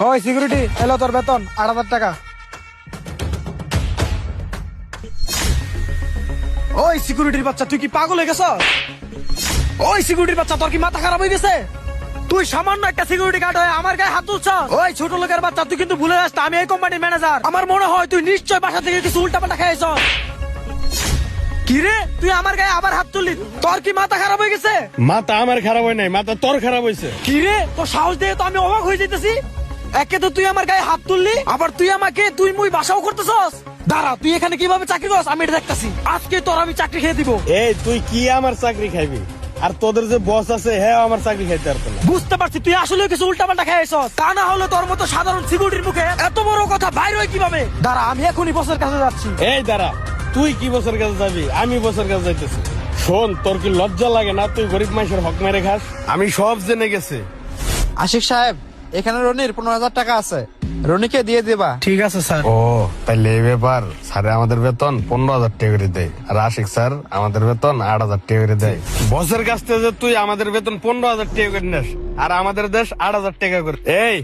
ওই সিকিউরিটি, এলো তোর বেতন ৮,০০০ টাকা। ওই সিকিউরিটির বাচ্চা, তুই কি পাগল হয়ে গেছ? ওই সিকিউরিটির বাচ্চা, তোর কি মাথা খারাপ হয়ে গেছে? তুই সামান্য একটা সিকিউরিটি গার্ড হয়ে আমার গায়ে হাত তুলছ? ওই ছোট লোকের বাচ্চা, তুই কিন্তু ভুলে যাস আমি এই কোম্পানির ম্যানেজার। আমার মনে হয় তুই নিশ্চয় বাসা থেকে কিছু উল্টাপাল্টা খেয়েছ। কি রে, তুই আমার গায়ে আবার হাত তুললি? তোর কি মাথা খারাপ হয়ে গেছে? মাথা আমার খারাপ হয় নাই, মাথা তোর খারাপ হয়েছে। কি রে, তোর সাহস দিয়ে তো আমি অবাক হয়ে যাইতেছি। একে তো তুই আমার গায়ে হাত তুললি, আবার তুই আমাকে তুই মুই বাসাও করতেছস। দাঁড়া, তুই এখানে কিভাবে চাকরি করছ আমি এটা দেখতাছি। আজকে তোর আমি চাকরি খেয়ে দিব। এই তুই কি আমার চাকরি খাইবি? আর তোদের যে বস আছে হ্যাঁ আমার চাকরি খাইতে পারতো না। বুঝতে পারছি তুই আসলে কিছু উল্টাপাল্টা খেয়েছস। তা না হলে তোর মতো সাধারণ সিকিউরিটির মুখে এত বড় কথা বাইর হয় কিভাবে? দাঁড়া, আমি এখনই বসের কাছে যাচ্ছি। এই দাঁড়া, তুই কি বছর কাছে যাবি? আমি বছর কাছে যাইতেছি। শোন, তোর কি লজ্জা লাগে না? তুই গরিব মানুষের হক মেরে খাস। আমি সব জেনে গেছি। আশিক সাহেব, এখানে রনির 15,000 টাকা আছে, রনিকে দিয়ে দিবা। ঠিক আছে স্যার। ও তাইলে এই ব্যাপার। স্যার আমাদের বেতন 15,000 টাকা করে দেয়, আর আশিক স্যার আমাদের বেতন 8,000 টাকা করে দেয়। বসের কাছ থেকে যে তুই আমাদের বেতন 15,000 টাকা করে নিস, আর আমাদের দেশ 8,000 টাকা করে। এই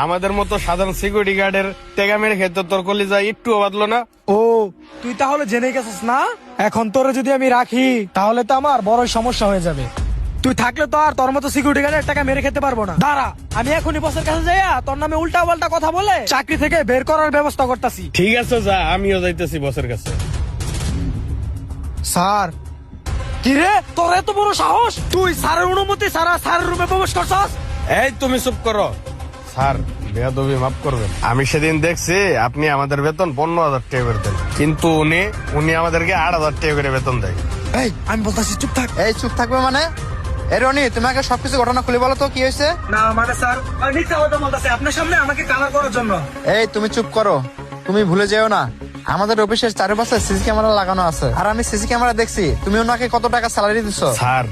আমাদের মতো সাধারণ সিকিউরিটি গার্ডের টাকা মেরে খেতে তোর কলিজা একটু বাদলো না? ও, তুই তাহলে জেনে গেছিস না? এখন তোরে যদি আমি রাখি তাহলে তো আমার বড় সমস্যা হয়ে যাবে। তুই থাকলে তো আর তোর মতো সিকিউরিটি গার্ডের টাকা মেরে খেতে পারবো না। দাঁড়া, আমি এখনই বসের কাছে যাইয়া তোর নামে উল্টা পাল্টা কথা বলে চাকরি থেকে বের করার ব্যবস্থা করতেছি। ঠিক আছে, যা, আমিও যাইতেছি বসের কাছে। স্যার। কি রে, তোর এত বড় সাহস? তুই স্যারের অনুমতি ছাড়া স্যারের রুমে প্রবেশ করছস? এই তুমি চুপ করো। স্যার বেয়াদবি মাফ করবেন। আমি সেদিন দেখছি আপনি আমাদের বেতন 15,000 টাকা করে দেন, কিন্তু উনি আমাদেরকে 8,000 টাকা করে বেতন দেয়। এই, আমি বলতাছি চুপ থাক। এই চুপ থাকবে মানে? এই রনি, তোমাকে সবকিছু ঘটনা খুলে বলো তো কি হয়েছে। না মানে স্যার, আমি মিথ্যা কথা বলতাছি আপনার সামনে আমাকে কালার করার জন্য। এই তুমি চুপ করো, তুমি ভুলে যেও না আমাদের অফিসের চারপাশে সিসি ক্যামেরা লাগানো আছে, আর আমি সিসি ক্যামেরা দেখছি তুমি ওনাকে কত টাকা স্যালারি দিছো। স্যার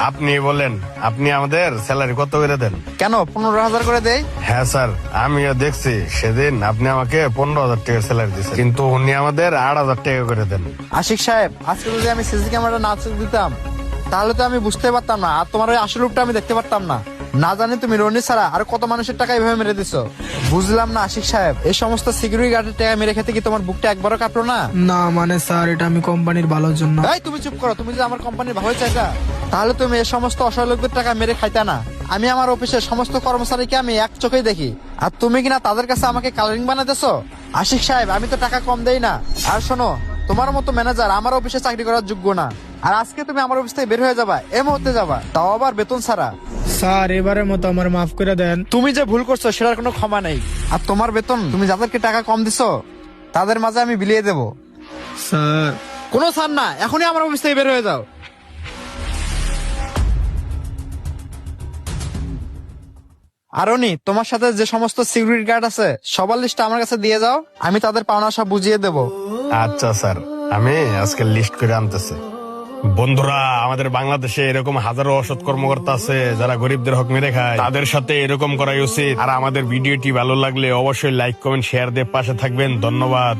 আপনি বলেন, আপনি আমাদের স্যালারি কত করে দেন? কেন 15,000 করে দেই? হ্যাঁ স্যার, আমিও দেখছি সেদিন আপনি আমাকে 15,000 টাকা স্যালারি দিচ্ছেন, কিন্তু উনি আমাদের 8,000 টাকা করে দেন। আশিক সাহেব, আজকে যদি আমি সিসি ক্যামেরা না দিতাম তাহলে তো আমি বুঝতে পারতাম না, আর তোমার ওই আসল রূপটা আমি দেখতে পারতাম না। না জানি তুমি রনি ছাড়া আর কত মানুষের টাকা এইভাবে মেরে দিছো। বুঝলাম না আশিক সাহেব, এই সমস্ত সিকিউরিটি গার্ডের টাকা মেরে খেতে কি তোমার বুকটা একবারও কাঁপলো না? না মানে স্যার, এটা আমি কোম্পানির ভালোর জন্য। এই তুমি চুপ করো, তুমি যদি আমার কোম্পানির ভালো চাইতা তাহলে তুমি এই সমস্ত অসহায় লোকদের টাকা মেরে খাইতা না। আমি আমার অফিসের সমস্ত কর্মচারীকে আমি এক চোখেই দেখি, আর তুমি কিনা তাদের কাছে আমাকে কালারিং বানাতেছো। আশিক সাহেব, আমি তো টাকা কম দেই না। আর শোনো, তোমার মতো ম্যানেজার আমার অফিসে চাকরি করার যোগ্য না। আর আজকে তুমি আমার অফিস থেকে বের হয়ে যাবা, এই মুহূর্তে যাবা, তাও আবার বেতন ছাড়া। স্যার, এবারের মতো আমার মাফ করে দেন। তুমি যে ভুল করছো সেটার কোনো ক্ষমা নেই, আর তোমার বেতন তুমি যাদেরকে টাকা কম দিছো তাদের মাঝে আমি বিলিয়ে দেবো। স্যার। কোনো ছাড় না, এখনই আমার অফিস থেকে বের হয়ে যাও। আরনি, তোমার সাথে যে সমস্ত সিকিউরিটি গার্ড আছে সবার লিস্টটা আমার কাছে দিয়ে যাও, আমি তাদের পাওনা সব বুঝিয়ে দেবো। আচ্ছা স্যার, আমি আজকে লিস্ট করে আনতেছি। বন্ধুরা, আমাদের বাংলাদেশে এরকম হাজারো অসৎ কর্মকর্তা আছে যারা গরিবদের হক মেরে খায়, তাদের সাথে এরকম করাই উচিত। আর আমাদের ভিডিওটি ভালো লাগলে অবশ্যই লাইক কমেন্ট শেয়ার দিয়ে পাশে থাকবেন। ধন্যবাদ।